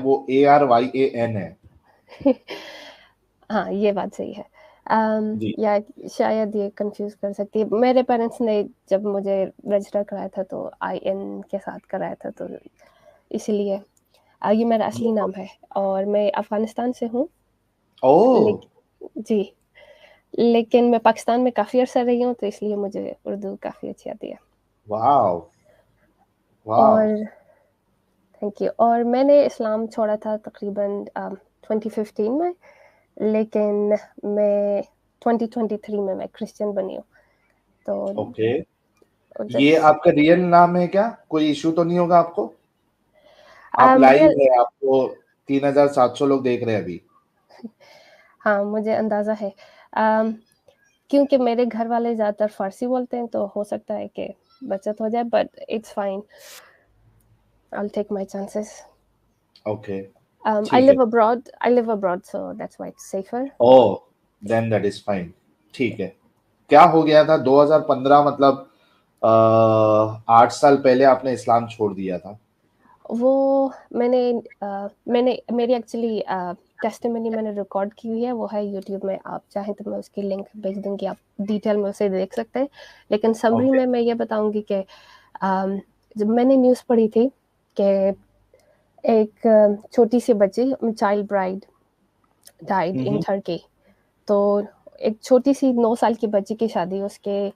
वो ARYAN है। हाँ, ये बात सही है। जी। या शायद ये कंफ्यूज कर सकती है। मेरे पेरेंट्स ने जब मुझे रजिस्टर कराया था तो IN के साथ कराया था, तो इसलिए ये मेरा असली नाम है और मैं अफगानिस्तान से हूँ। ओह, जी, लेकिन मैं पाकिस्तान में काफ़ी अर्सा रही हूँ, तो इसलिए मुझे उर्दू काफ़ी अच्छी आती है। वाव, वाव। और थैंक यू। और मैंने इस्लाम छोड़ा था तकरीबन 2015 में, लेकिन मैं 2023 में मैं क्रिश्चियन बनी हूँ। तो ओके, ये that's आपका रियल नाम है क्या? कोई इशू तो नहीं होगा आपको? आप real। लाइव है, आपको 3700 लोग देख रहे हैं अभी। हाँ, मुझे अंदाज़ा है। क्योंकि मेरे घर वाले ज़्यादातर फ़ारसी बोलते हैं, तो हो सकता है कि बचत हो जाए, but it's fine. I'll take my chances. Okay, I ठीक है। live abroad. I live abroad, so that's why it's safer. Oh, then that is fine. ठीक है। क्या हो गया था 2015, मतलब 8 साल पहले आपने इस्लाम छोड़ दिया था? वो मैंने मैंने मेरी एक्चुअली टेस्टिमनी मैंने रिकॉर्ड की हुई है, वो है यूट्यूब में। आप चाहें तो मैं उसकी लिंक भेज दूँगी, आप डिटेल में उसे देख सकते हैं। लेकिन समरी ओके। में मैं ये बताऊँगी कि जब मैंने न्यूज़ पढ़ी थी कि एक छोटी सी बच्ची, child bride died in Turkey. तो एक छोटी सी 9 साल की बच्ची की शादी उसके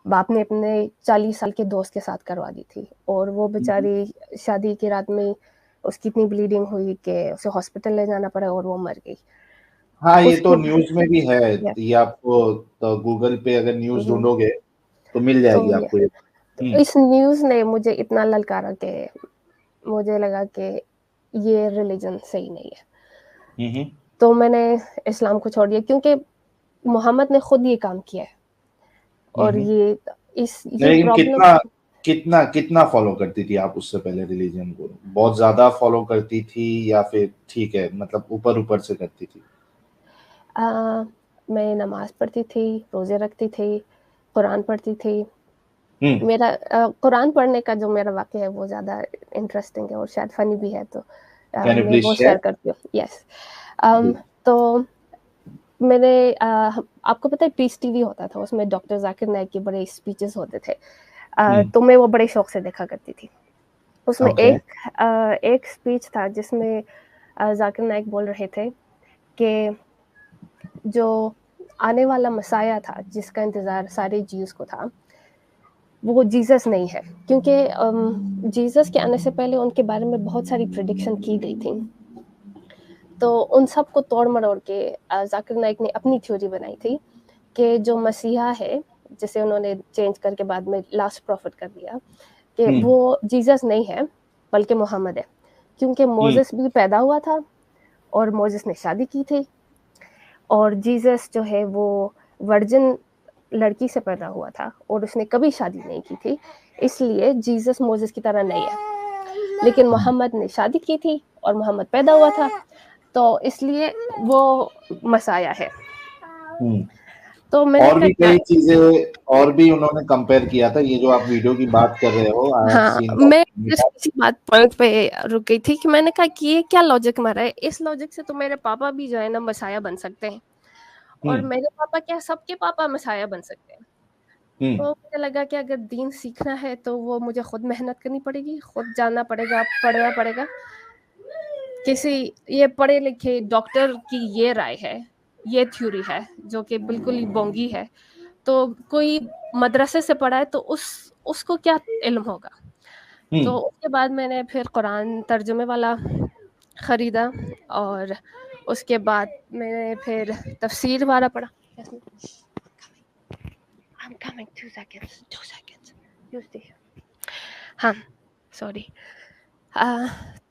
बाप ने अपने 40 साल के दोस्त के साथ करवा दी थी, और वो बेचारी शादी की रात में उसकी इतनी ब्लीडिंग हुई कि उसे हॉस्पिटल ले जाना पड़ा और वो मर गई। हाँ, ये तो उसके न्यूज में भी है। या ये आपको तो गूगल पे अगर न्यूज हुँ, ढूंढोगे तो मिल तो जाएगी ये आपको ये। तो इस न्यूज़ ने मुझे इतना ललकारा कि मुझे लगा कि ये रिलीजन सही नहीं है। हम्म। तो मैंने इस्लाम को छोड़ दिया, क्योंकि मोहम्मद ने खुद ये काम किया है, और हम्म। ये लेकिन प्रॉब्लम। कितना कितना कितना फॉलो करती थी आप उससे पहले रिलीजन को? बहुत ज्यादा फॉलो करती थी या फिर ठीक है, मतलब ऊपर ऊपर से करती थी? अ, मैं नमाज़ पढ़ती थी, रोज़े रखती थी, कुरान पढ़ती थी। हम्म। मेरा कुरान पढ़ने का जो मेरा वाक़या है वो ज़्यादा इंटरेस्टिंग है और शायद फ़नी भी है, तो कैन यू मैं प्लीज वो शेयर शेयर? करती हूँ। यस। तो मैंने आपको पता है पीस टीवी होता था, उसमें डॉक्टर ज़ाकिर नाइक के बड़े स्पीचेस होते थे। तो मैं वो बड़े शौक से देखा करती थी। उसमें ओके। एक स्पीच था जिसमें ज़ाकिर नाइक बोल रहे थे कि जो आने वाला मसाया था, जिसका इंतज़ार सारे ज्यूज़ को था, वो जीसस नहीं है। क्योंकि जीसस के आने से पहले उनके बारे में बहुत सारी प्रेडिक्शन की गई थी। तो उन सब को तोड़-मरोड़ के ज़ाकिर नाइक ने अपनी थ्योरी बनाई थी कि जो मसीहा है, जिसे उन्होंने चेंज करके बाद में लास्ट प्रॉफिट कर दिया, कि हम्म। वो जीसस नहीं है, बल्कि मोहम्मद है। क्योंकि हम्म। मोसेस भी पैदा हुआ था और मोसेस ने शादी की थी, और जीसस जो है वो वर्जिन लड़की से पैदा हुआ था और उसने कभी शादी नहीं की थी। इसलिए जीसस मोसेस की तरह नहीं है। लेकिन मोहम्मद ने शादी की थी और मोहम्मद पैदा हुआ था, तो इसलिए वो मसाया है। हम्म। तो मैंने और भी फिर कई चीजें, और भी उन्होंने कंपेयर किया था। ये जो आप वीडियो की बात कर रहे हो, आई हैव हाँ, सीन मैं दैट। सिर्फ़ इसी बात पॉइंट पे रुक गई थी कि मैंने कहा कि ये क्या लॉजिक मारा है? इस लॉजिक से तो मेरे पापा भी जो है ना मसाया बन सकते हैं, और हम्म। मेरे पापा क्या, सबके पापा मसाया बन सकते हैं। हम्म। तो मुझे लगा कि अगर दीन सीखना है तो वो मुझे खुद मेहनत करनी पड़ेगी, खुद जानना पड़ेगा, पढ़ना पड़ेगा। किसी ये पढ़े-लिखे डॉक्टर की ये राय है, ये थ्योरी है, जो कि बिल्कुल ही बोंगी है। तो कोई मदरसे से पढ़ा है तो उसको क्या इल्म होगा? तो हम्म। उसके बाद मैंने फिर कुरान तर्जुमे वाला खरीदा, और उसके बाद मैंने फिर तफसीर वाला पढ़ा। I'm coming, 2 seconds, 2 seconds. Use this. हाँ, सॉरी।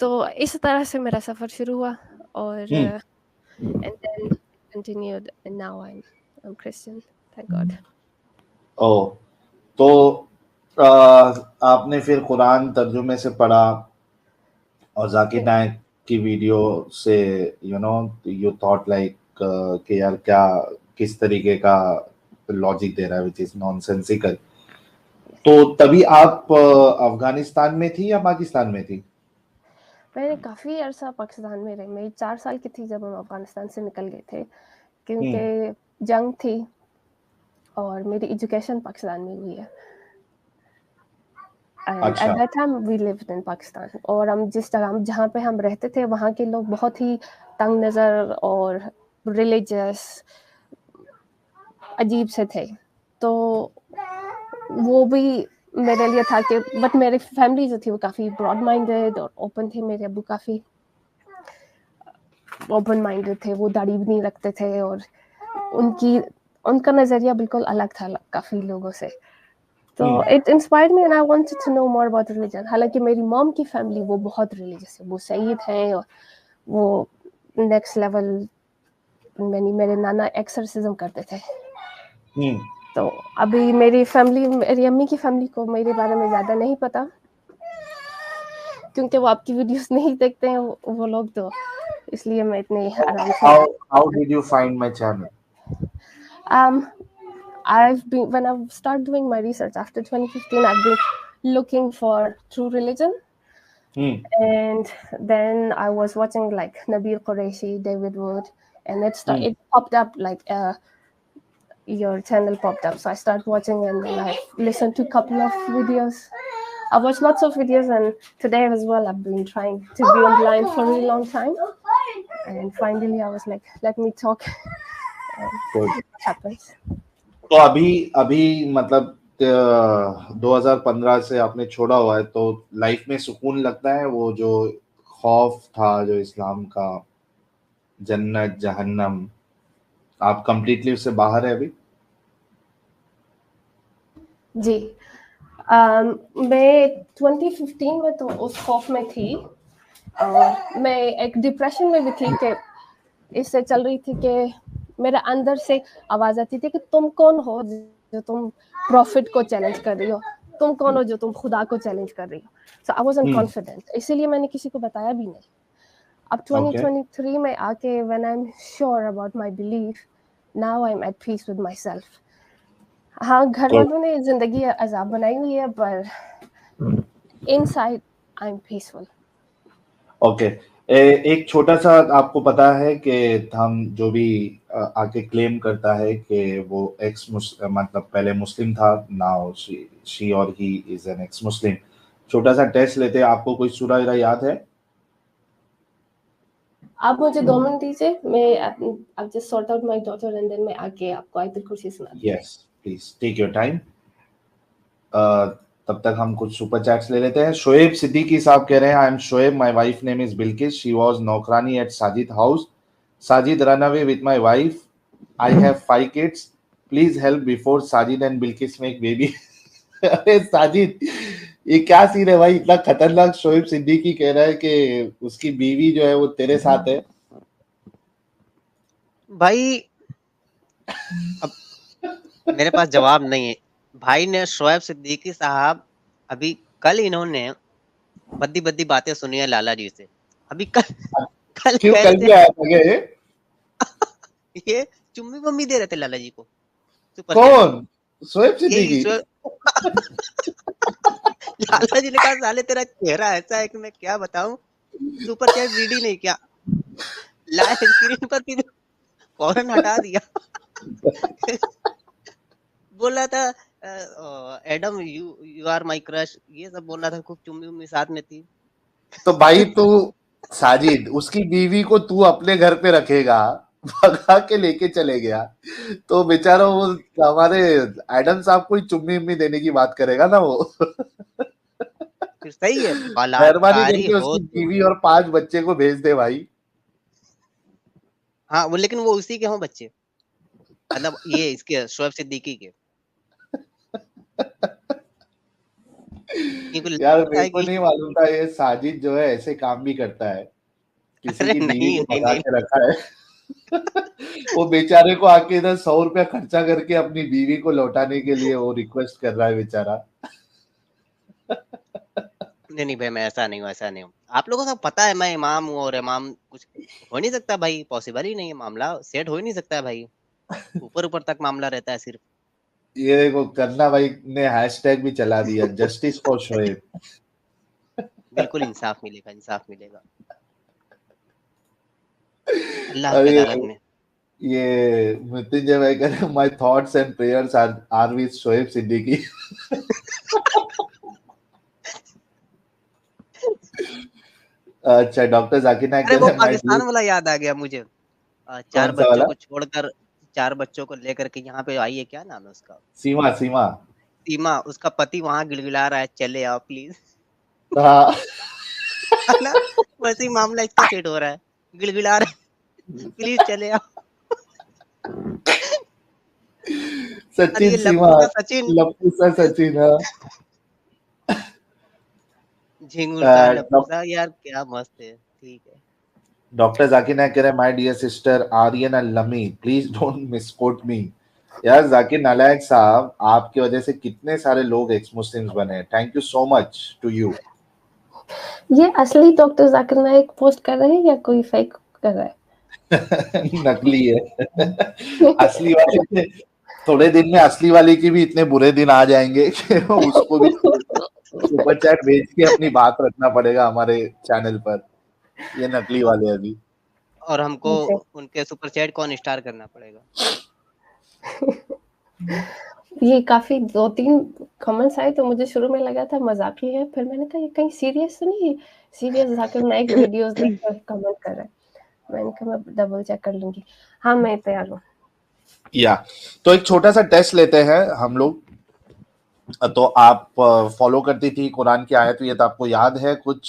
तो इस तरह से मेरा सफ़र शुरू हुआ, और hmm. And then continued and now I'm Christian, thank God. ओ, तो आपने फिर कुरान तर्जुमे से पढ़ा और जाकिर नाइक की वीडियो से यू थॉट लाइक कि यार क्या, किस तरीके का लॉजिक दे रहा है, विच इज नॉनसेंसिकल। तो तभी आप अफगानिस्तान में थी या पाकिस्तान में थी? मैंने काफ़ी अरसा पाकिस्तान में रही। मैं 4 साल की थी जब हम अफ़गानिस्तान से निकल गए थे, क्योंकि जंग थी और मेरी एजुकेशन पाकिस्तान में हुई है। एंड एट अच्छा। That time we lived in Pakistan, और हम जिस जगह जहाँ पे हम रहते थे वहाँ के लोग बहुत ही तंग नज़र और रिलीजियस अजीब से थे। तो वो भी मेरे लिए था कि बट मेरी फैमिली जो थी वो काफ़ी ब्रॉड माइंडेड और ओपन थे। मेरे अब्बू काफ़ी ओपन माइंडेड थे, वो दाढ़ी भी नहीं रखते थे और उनका नज़रिया बिल्कुल अलग था काफ़ी लोगों से। तो it inspired me and I wanted to know more about religion. हालांकि मेरी मॉम की फैमिली वो बहुत रिलीजियस है, वो सईद हैं और वो नेक्स्ट लेवल। मेरे नाना एक्सर्सिज्म करते थे। तो अभी मेरी अम्मी की फैमिली को मेरे बारे में ज़्यादा नहीं पता, क्योंकि वो आपकी वीडियोस नहीं देखते हैं वो लोग, तो इसलिए मैं इतने आराम से How did you find my channel? when I started doing my research after 2015, I've been looking for true religion. And then I was watching like Nabil Qureshi, David Wood, and it popped up like your channel popped up. So I started watching, and then I listened to a couple of videos. I watched lots of videos, and today as well, I've been trying to be online for a really long time. And finally, I was like, let me talk. Good. What happens? तो अभी मतलब 2015 से आपने छोड़ा हुआ है, तो life में सुकून लगता है? वो जो खौफ था जो इस्लाम का, जन्नत जहन्नम, आप कंप्लीटली उससे बाहर है अभी? जी। मैं 2015 में तो उस खौफ में थी, और मैं एक डिप्रेशन में भी थी कि इससे चल रही थी कि मेरे अंदर से आवाज आती थी कि तुम कौन हो जो तुम प्रॉफिट को चैलेंज कर रही हो, तुम कौन हो जो तुम खुदा को चैलेंज कर रही हो। सो आई वाजंट कॉन्फिडेंट, इसीलिए मैंने किसी को बताया भी नहीं। अब 2023 में आके when I am sure about my belief, now I am at peace with my self. हाँ, घर वालों ने जिंदगी अजाब बनाई हुई है, पर inside I am peaceful. Okay. एक छोटा सा, आपको पता है कि हम जो भी आके क्लेम करता है कि वो मतलब पहले मुस्लिम था, नाउ शी और ही इज एन एक्स मुस्लिम। छोटा सा टेस्ट लेते हैं, आपको कोई सूरह याद है? आप मुझे 2 मिनट दीजिए, मैं अब just sort out my daughter and then मैं आके आपको आयतुल कुर्सी सुनाती हूँ। Yes, please take your time. तब तक हम कुछ सुपर चैट्स ले लेते हैं। शोएब सिद्दीकी साहब कह रहे हैं, I am Shoaib, my wife name is Bilkis, she was नौकरानी at Sajid house, Sajid run away with my wife, I have 5 kids, please help before Sajid and Bilkis make baby. अरे साजिद, ये क्या सीन है भाई, इतना खतरनाक? शोएब सिद्दीकी कह रहा है कि उसकी बीवी जो है वो तेरे साथ है। भाई अब मेरे पास जवाब नहीं है। भाई ने शोएब सिद्दीकी साहब अभी कल इन्होंने बद्दी बद्दी बातें सुनी है लाला जी से। अभी कल क्यों, कह कल रहे भी आया था ये? ये चुम्मी बम्मी दे रहे थे लाला जी को। कौन? शोएब सिद्दीकी? लाला जी ने कहा साले तेरा चेहरा ऐसा है कि मैं क्या बताऊं, सुपर चैट रीड ही नहीं किया, लाइव स्क्रीन पर भी फौरन हटा दिया। बोल रहा था Adam you are my crush, ये सब बोल रहा था, खूब चुम्मी उम्मी साथ में थी। तो भाई तू साजिद, उसकी बीवी को तू अपने घर पे रखेगा, भगा के लेके चले गया, तो बेचारा वो हमारे एडम साहब को ही चुम्मी उम्मी देने की बात करेगा ना वो। फिर सही है, मेहरबानी बलात्कारी करके हो उसकी तुम। बीवी और 5 बच्चे को भेज दे भाई। हाँ वो, लेकिन वो उसी के हों बच्चे, मतलब ये इसके शोएब सिद्दीकी के। यार मेरे को कि नहीं मालूम था ये साजिद जो है ऐसे काम भी करता है, किसी अरे की बीवी नहीं को नहीं भगा नहीं, के रखा है। वो बेचारे को आके इधर 100 रुपया खर्चा करके अपनी बीवी को लौटाने के लिए वो रिक्वेस्ट कर रहा है बेचारा। नहीं नहीं भाई, मैं ऐसा नहीं हूँ, ऐसा नहीं हूँ। आप लोगों को पता है मैं इमाम हूँ, और इमाम कुछ हो नहीं सकता भाई, पॉसिबल ही नहीं है, मामला सेट हो ही नहीं सकता है भाई, ऊपर ऊपर तक मामला रहता है सिर्फ। ये देखो, करना भाई ने हैशटैग भी चला दिया, जस्टिस फॉर शोएब। बिल्कुल इंसाफ मिलेगा, इंसाफ मिलेगा। अल्लाह अरे की अदालत में। ये मृत्युंजय भाई कह रहे my thoughts and prayers are with Shoaib Siddiqui. अच्छा, डॉक्टर जाकिर नायक अरे कह वो रहे माय पाकिस्तान वाला याद आ गया मुझे। कौन 4 सा बच्चों वाला? को छोड़कर 4 बच्चों को लेकर के यहाँ पे आई है, क्या नाम है उसका? सीमा सीमा। सीमा, उसका पति वहाँ गिड़गिड़ा रहा है, चले आओ प्लीज़। हाँ। है ना? वैसे ही मामला इसका सेट हो रहा है। गिड़गिड़ा रहा है, प्लीज़ चले आओ। और सचिन ये सीमा, लप्पू सा सचिन, लप्पू सा सचिन। हाँ। झिंगुर सा लप्पू डॉ- सा, यार क्या मस्त है। ठीक है। डॉक्टर जाकिर नायक कह रहे my dear sister Aryan and लमी प्लीज डोंट मिसकोट मी। यार जाकिर नालायक साहब, आपकी वजह से कितने सारे लोग एक्स मुस्लिम्स बने। Thank you so much to you. ये असली डॉक्टर जाकिर नाइक पोस्ट कर रहे हैं या कोई फेक कर रहा है? नकली है। असली वाले के थोड़े दिन में असली वाले की भी इतने बुरे दिन आ जाएंगे कि उसको भी सुपर चैट भेज के अपनी बात रखना पड़ेगा हमारे चैनल पर। ये नकली वाले अभी। और हमको मुझे उनके सुपर चैट को अनइंस्टॉल करना पड़ेगा। ये काफी 2-3 कमेंट्स आए तो मुझे शुरू में लगा था मजाकी है, फिर मैंने कहा ये कहीं सीरियस तो नहीं है? सीरियस जाकिर नाइक वीडियोस देखकर कमेंट कर रहे हैं। मैंने कहा मैं डबल चेक कर लूंगी। हाँ, मैं तैयार हूँ। या तो एक छोटा सा टेस्ट लेते हैं हम लोग। तो आप फॉलो करती थी कुरान की आयत, ये तो आपको याद है? कुछ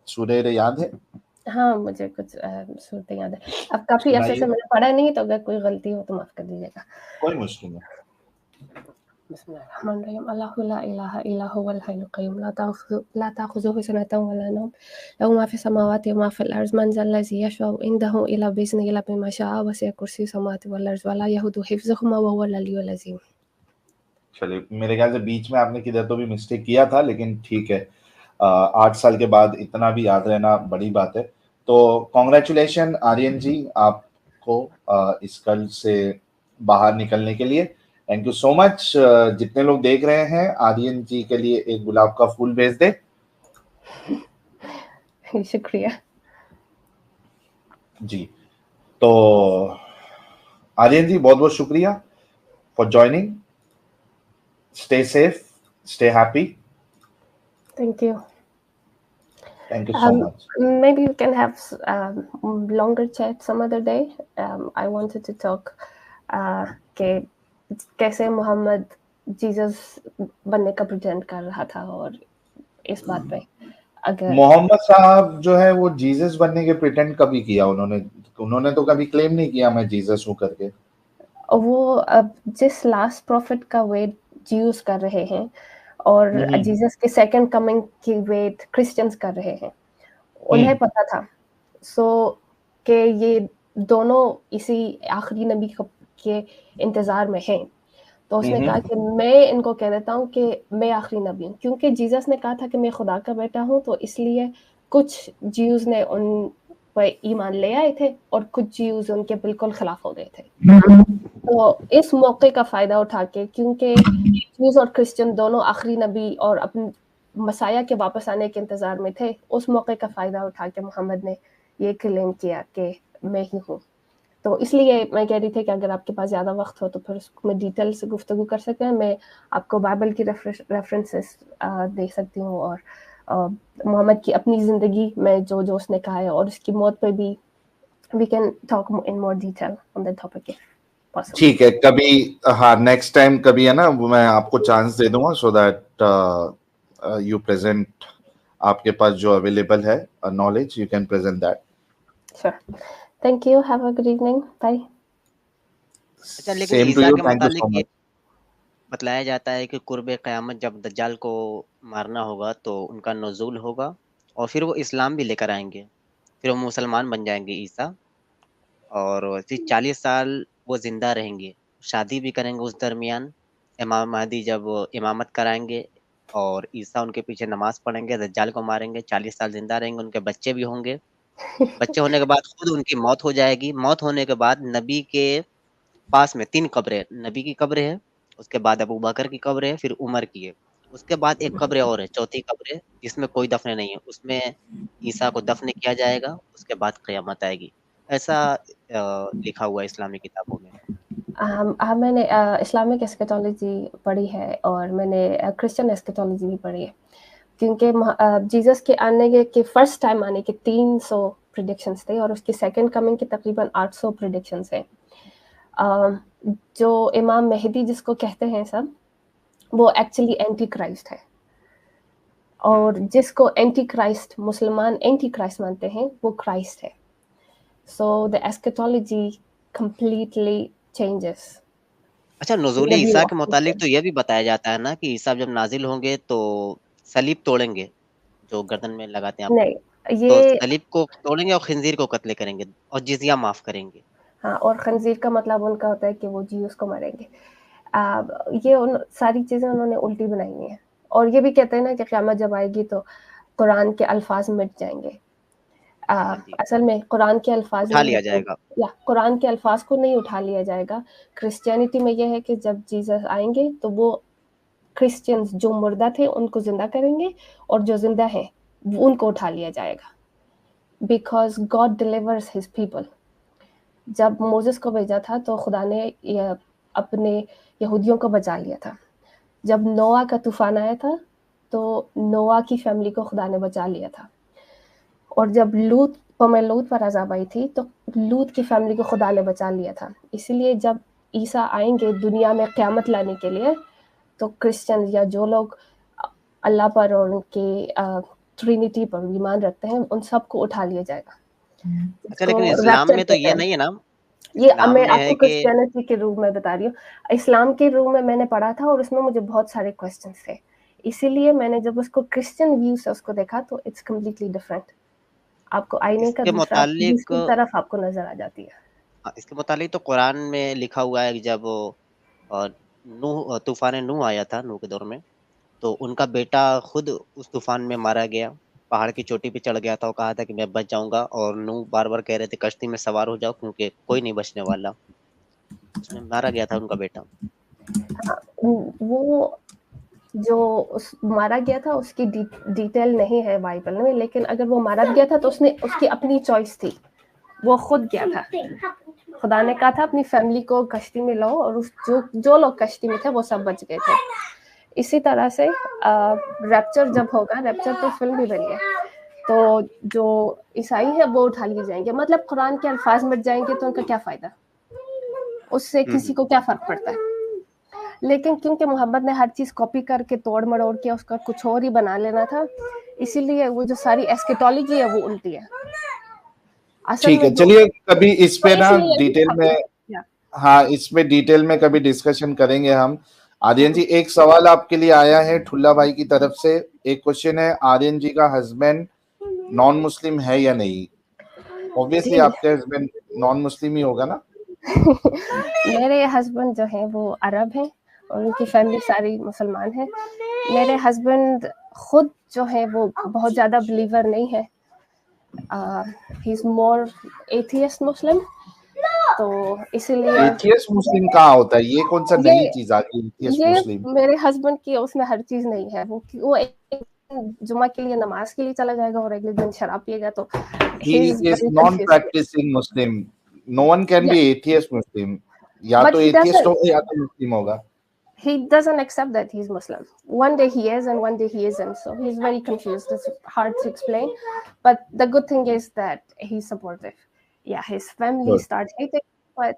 सूरह याद है? हाँ, मुझे कुछ सूरतें याद है। अब काफी अरसे से सुनाइए। मैंने पढ़ा नहीं, तो अगर कोई गलती हो तो माफ कर दीजिएगा। कोई मुश्किल नहीं। बिस्मिल्लाहिर्रहमानिर्रहीम। अल्लाहु ला इलाहा इल्ला हुवल हय्युल क़य्यूम ला ताख़ुज़ुहु सिनतुन वला नौम लहू मा फ़िस समावाति व मा फ़िल अर्ज़ मन ज़ल्लज़ी यशफ़अउ इंदहु इल्ला बिइज़्निहि इल्ला बिमा शाअ वसिअ कुर्सियुहु समावाति वल अर्ज़ वला यऊदुहु हिफ़्ज़ुहुमा व हुवल अलिय्युल अज़ीम। चलिए, मेरे ख्याल से बीच में आपने किधर तो भी मिस्टेक किया था, लेकिन ठीक है। 8 साल के बाद इतना भी याद रहना बड़ी बात है। तो कॉन्ग्रेचुलेशन आर्यन जी आपको इस कर्ज से बाहर निकलने के लिए। Thank you so much. जितने लोग देख रहे हैं, आर्यन जी के लिए एक गुलाब का फूल भेज दे। शुक्रिया जी। तो आर्यन जी बहुत बहुत शुक्रिया for joining. Stay safe, stay happy. Thank you. Thank you so much. Maybe we can have longer chat some other day. I wanted to talk कि कैसे मोहम्मद जीसस बनने का प्रेजेंट कर रहा था, और इस बात पे अगर मोहम्मद साहब जो है वो जीसस बनने के प्रिटेंड कभी किया? उन्होंने तो कभी क्लेम नहीं किया मैं जीसस हूँ करके। वो अब जिस लास्ट प्रॉफिट का वेट ज्यूस कर रहे हैं और जीसस के सेकंड कमिंग की वेट क्रिश्चियंस कर रहे हैं, उन्हें पता था कि ये दोनों इसी आखिरी नबी के इंतजार में हैं। तो उसने कहा कि मैं इनको कह देता हूँ कि मैं आखिरी नबी हूँ, क्योंकि जीसस ने कहा था कि मैं खुदा का बेटा हूँ, तो इसलिए कुछ ज्यूज ने उन पर ईमान ले आए थे और कुछ ज्यूज उनके बिल्कुल खिलाफ हो गए थे। तो इस मौके का फायदा उठा के, क्योंकि ज्यूज और क्रिश्चियन दोनों आखिरी नबी और अपने मसाया के वापस आने के इंतजार में थे, उस मौके का फायदा उठा के मोहम्मद ने ये क्लेम किया कि मैं ही हूँ। तो इसलिए मैं कह रही थी कि अगर आपके पास ज़्यादा वक्त हो तो फिर उसमें डिटेल से गुफ्तगू कर सकते हैं। मैं आपको बाइबल की रेफरेंसेस दे सकती हूँ, और मोहम्मद की अपनी ज़िंदगी में जो जो उसने कहा है और उसकी मौत पे भी we can talk in more detail on that topic. ठीक है, कभी हाँ नेक्स्ट टाइम कभी है ना, मैं आपको चांस दे दूंगा सो दैट यू प्रेजेंट आपके पास जो अवेलेबल है knowledge, you can present that. Sure, thank you, have a good evening, bye. अच्छा, लेकिन ईसा के मुतालिक ये बतलाया जाता है कि कुर्बे क़यामत जब दज्जाल को मारना होगा तो उनका नुज़ूल होगा और फिर वो इस्लाम भी लेकर आएंगे, फिर वो मुसलमान बन जाएंगे ईसा, और फिर 40 साल वो जिंदा रहेंगे, शादी भी करेंगे उस दरमियान। इमाम महदी जब इमामत कराएंगे और ईसा उनके पीछे नमाज पढ़ेंगे, दज्जाल को मारेंगे, 40 साल जिंदा रहेंगे, उनके बच्चे भी होंगे। बच्चे होने के बाद खुद उनकी मौत हो जाएगी। मौत होने के बाद नबी के पास में 3 कब्रें, नबी की कब्र है, उसके बाद अबू बकर की कब्र है, फिर उमर की है। उसके बाद एक कब्र और है, चौथी कब्र है, जिसमें कोई दफन नहीं है, उसमें ईसा को दफन किया जाएगा, उसके बाद क़यामत आएगी। ऐसा लिखा हुआ है इस्लामी किताबों में। हाँ, मैंने इस्लामिक एस्केटोलॉजी पढ़ी है और मैंने क्रिश्चियन एस्केटोलॉजी भी पढ़ी है, क्योंकि जीसस के आने के फर्स्ट टाइम आने के 300 प्रेडिक्शंस थे और उसकी सेकंड कमिंग के तकरीबन 800 प्रेडिक्शंस हैं। जो इमाम मेहदी जिसको कहते हैं सब, वो एक्चुअली एंटी क्राइस्ट है, और जिसको एंटी क्राइस्ट मुसलमान एंटी क्राइस्ट मानते हैं वो क्राइस्ट है। So the eschatology completely changes. अच्छा, नुज़ूल ईसा के मुतालिक तो यह भी बताया जाता है ना कि ईसा जब नाजिल होंगे तो सलीब तोड़ेंगे, जो गर्दन में लगाते हैं आप, नहीं, तो ये सलीब को तोड़ेंगे और खिंजीर को कत्ल करेंगे और जिजिया माफ करेंगे। हाँ, और खंजीर का मतलब उनका होता है कि वो जीसस को मारेंगे। ये उन सारी चीज़ें उन्होंने उल्टी बनाई हुई हैं, और ये भी कहते हैं ना कि क़यामत जब आएगी तो कुरान के अल्फाज मिट जाएंगे। हाँ जी, असल में कुरान के अल्फाज उठा नहीं लिया होते, जाएगा। या कुरान के अल्फाज को नहीं उठा लिया जाएगा। क्रिश्चियनिटी में यह है कि जब जीसस आएंगे तो वो क्रिश्चियंस जो मुर्दा थे उनको जिंदा करेंगे, और जो जिंदा है उनको उठा लिया जाएगा, because God delivers his people. जब मोसेस को भेजा था तो खुदा ने अपने यहूदियों को बचा लिया था। जब नोआ का तूफान आया था तो नोआ की फैमिली को खुदा ने बचा लिया था, और जब लूत पर अजाब आई थी तो लूत की फैमिली को खुदा ने बचा लिया था। इसीलिए जब ईसा आएंगे दुनिया में क़यामत लाने के लिए, तो क्रिश्चियन या जो लोग अल्लाह पर और उनके ट्रिनिटी पर ईमान रखते हैं उन सबको उठा लिया जाएगा। अच्छा, लेकिन इसको इस्लाम रैप्चर में तो कहते ये हैं। नहीं है ना, ये इस्लाम मैं में आपको है कि क्रिश्चियनिटी के रूप में बता रही हूँ। इस्लाम के रूप में मैंने पढ़ा था और उसमें मुझे बहुत सारे क्वेश्चंस थे, इसीलिए मैंने जब उसको क्रिश्चियन व्यू से उसको देखा तो इट्स कम्प्लीटली डिफरेंट। आपको आईने का इसके मुतालिक दूसरी तरफ आपको नजर आ जाती है। इसके मुतालिक तो कुरान में लिखा हुआ है कि जब नूह तूफान नूह आया था, नूह के दौर में, तो उनका बेटा खुद उस तूफान में मारा गया, पहाड़ की चोटी पे चढ़ गया था और कहा था कि मैं बच जाऊंगा, और नूह बार बार कह रहे थे कश्ती में सवार हो जाओ क्योंकि कोई नहीं बचने वाला। उसमें मारा गया था उनका बेटा। वो जो मारा गया था उसकी डिटेल नहीं है बाइबल में, लेकिन अगर वो मारा गया था तो उसने उसकी अपनी चॉइस थी, वो खुद गया था। खुदा ने कहा था अपनी फैमिली को कश्ती में लाओ, और उस जो लोग कश्ती में थे वो सब बच गए थे। इसी तरह से रैप्चर जब होगा, रैप्चर तो फिल्म भी बनी है, तो जो ईसाई है वो उठा लिए जाएंगे। मतलब कुरान के अल्फाज मिट जाएंगे तो उनका क्या फायदा, उससे किसी को क्या फर्क पड़ता है। लेकिन क्योंकि मोहम्मद ने हर चीज कॉपी करके तोड़ मरोड़ के उसका कुछ और ही बना लेना था, इसीलिए वो जो सारी एस्केटोलॉजी है वो उल्टी है। असल ठीक है, में चलिए कभी इस पे ना इसलिए डिटेल में, हाँ इसमें डिटेल में कभी डिस्कशन करेंगे हम। आर्यन जी, एक सवाल आपके लिए आया है ठुल्ला भाई की तरफ से। एक क्वेश्चन है, आर्यन जी का हस्बैंड नॉन मुस्लिम है या नहीं? ऑब्वियसली आपके हस्बैंड नॉन मुस्लिम ही होगा ना? मेरे हस्बैंड जो है वो अरब हैं और उनकी फैमिली सारी मुसलमान है। मेरे हस्बैंड खुद जो है वो बहुत ज्यादा बिलीवर नहीं है, ही इज मोर एथियस्ट मुस्लिम। तो इसीलिए एथियस्ट मुस्लिम कहाँ होता है? ये कौन सा नई चीज आ गई, एथियस्ट ये मुस्लिम? मेरे हस्बैंड की उसमें हर चीज नहीं है। वो एक जुमा के लिए नमाज के लिए चला जाएगा और अगले दिन शराब पिएगा, तो he is non practicing muslim. No one can be atheist muslim. या तो atheist होगा या तो मुस्लिम होगा। He doesn't accept that he's Muslim. One day he is and one day he isn't, so he's very confused. It's hard to explain, but the good thing is that he's supportive. Yeah, his family starts hating, but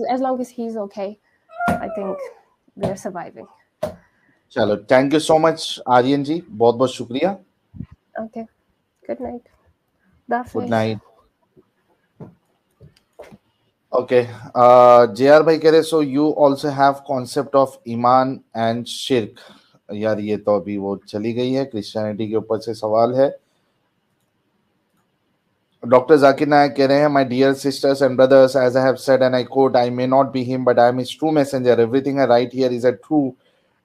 as long as he's okay, I think we're surviving. चलो, thank you so much Aryan ji, बहुत बहुत शुक्रिया। Okay, good night. Good night. Okay, JR भाई कह रहे so you also have concept of ईमान and शिर्क। यार ये तो अभी वो चली गई है, क्रिश्चियनिटी के ऊपर से सवाल है। डॉक्टर जाकिर नायक कह रहे हैं, my dear sisters and brothers, as I have said and I quote, I may not be him but I am his true messenger. Everything I write here is a true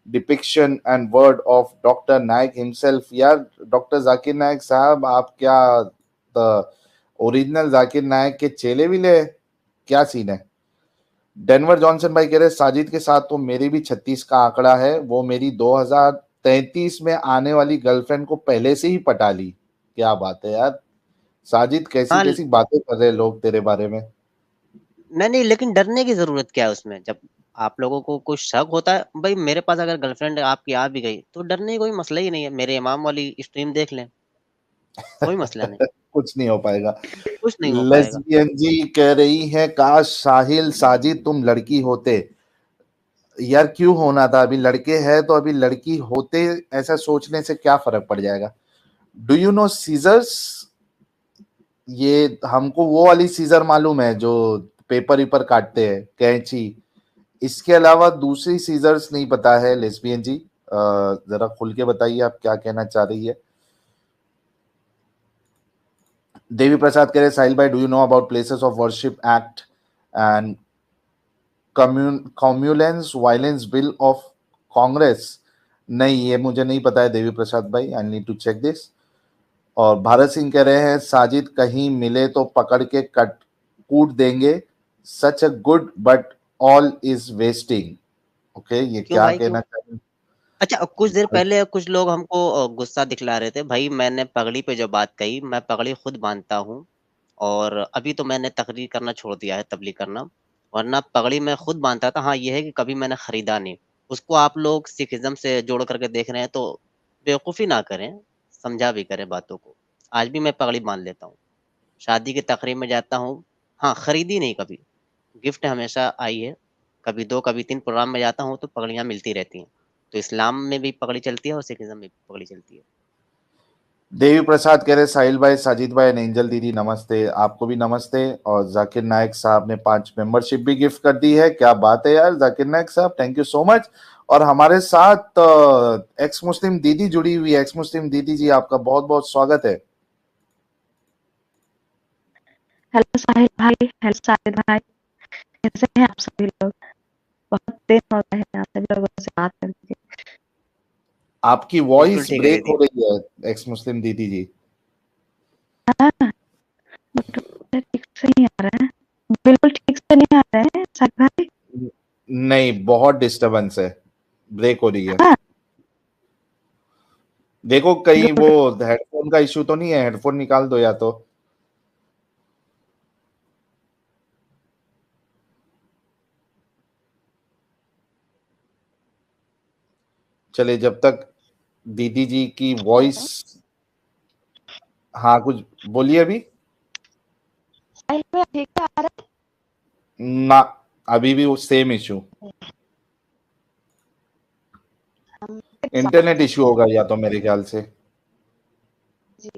depiction and word of doctor Naik himself. यार doctor Zakir Naik sahab, आप क्या original Zakir नायक के चेले भी ले? क्या scene है? Denver Johnson भाई कह रहे, साजिद के साथ तो मेरी भी 36 का आंकड़ा है, वो मेरी 2023 33 में आने वाली गर्लफ्रेंड को पहले से ही पटा ली। क्या बात है यार साजिद, कैसी हाँ कैसी बातें कर रहे हैं लोग तेरे बारे में। नहीं, लेकिन डरने की जरूरत क्या है उसमें? जब आप लोगों को कुछ शक होता है, भाई मेरे पास अगर गर्लफ्रेंड आपकी आ भी गई तो डरने की कोई मसला ही नहीं है। मेरे इमाम वाली स्ट्रीम देख लें, कोई मसला नहीं, कुछ नहीं हो पाएगा। कुछ नहीं हो पाएगा। लेस्बियन जी कह रही है काश साहिल साजिद तुम लड़की होते। यार क्यों होना था, अभी लड़के हैं तो अभी लड़की होते, ऐसा सोचने से क्या फर्क पड़ जाएगा। डू यू नो सीजर्स, ये हमको वो वाली सीजर मालूम है जो पेपर वेपर काटते हैं, कैंची। इसके अलावा दूसरी सीजर्स नहीं पता है। लेस्बियन जी जरा खुल के बताइए आप क्या कहना चाह रही है। देवी प्रसाद कह रहे साहिल भाई do you know about places of worship act and communal violence bill of Congress. नहीं, ये मुझे नहीं पता है देवी प्रसाद भाई, I need to check this. और भारत सिंह कह रहे हैं साजिद कहीं मिले तो पकड़ के कूट देंगे, such a good but all is wasting. Okay, ये क्यों क्या भाई, क्यों? कहना चाहिए। अच्छा, कुछ देर पहले कुछ लोग हमको गुस्सा दिखला रहे थे। भाई मैंने पगड़ी पे जो बात कही, मैं पगड़ी खुद बांधता हूँ, और अभी तो मैंने तकरीर करना छोड़ दिया है, तबलीग करना, वरना पगड़ी मैं खुद बांधता था। हाँ, ये है कि कभी मैंने खरीदा नहीं। उसको आप लोग सिखिज्म से जोड़ करके देख रहे हैं, तो बेवकूफ़ी ना करें, समझा भी करें बातों को। आज भी मैं पगड़ी बांध लेता हूँ, शादी की तकरीब में जाता हूँ। हाँ, खरीदी नहीं कभी, गिफ्ट हमेशा आई है। कभी 2 कभी 3 प्रोग्राम में जाता हूँ तो पगड़ियाँ मिलती रहती हैं। तो इस्लाम में भी पगड़ी चलती है और सिखिज्म में भी पगड़ी चलती है। देवी प्रसाद कह रहे साहिल भाई साजिद भाई एंड एंजल दीदी नमस्ते। आपको भी नमस्ते। और जाकिर नायक साहब ने 5 मेंबरशिप भी गिफ्ट कर दी है। क्या बात है यार जाकिर नायक साहब, थैंक यू सो मच। और हमारे साथ एक्स मुस्लिम दीदी जुड़ी हुई है। एक्स मुस्लिम दीदी जी आपका बहुत बहुत स्वागत है। हेलो साहिल भाई, हेलो साजिद भाई, कैसे हैं आप सभी लोग? बहुत दिन हो गए हैं आप सभी लोगों से बात करके। आपकी बिल्कुल वॉइस ठीक है ब्रेक दीदी। हो रही है एक्स मुस्लिम दीदी जी। हाँ, बट ठीक से नहीं आ रहा है, बिल्कुल ठीक से नहीं आ रहा है साहिल भाई। नहीं, बहुत डिस्टरबेंस है, ब्रेक हो रही है। हाँ, देखो कहीं वो हेडफोन का इशू तो नहीं है, हेडफोन निकाल दो या तो। चले जब तक दीदी जी की वॉइस, हाँ कुछ बोलिए अभी। साहिल भाई ठीक से आ रहा ना, अभी भी वो सेम इशू, है? इंटरनेट इशू होगा या तो मेरे ख्याल से। जी,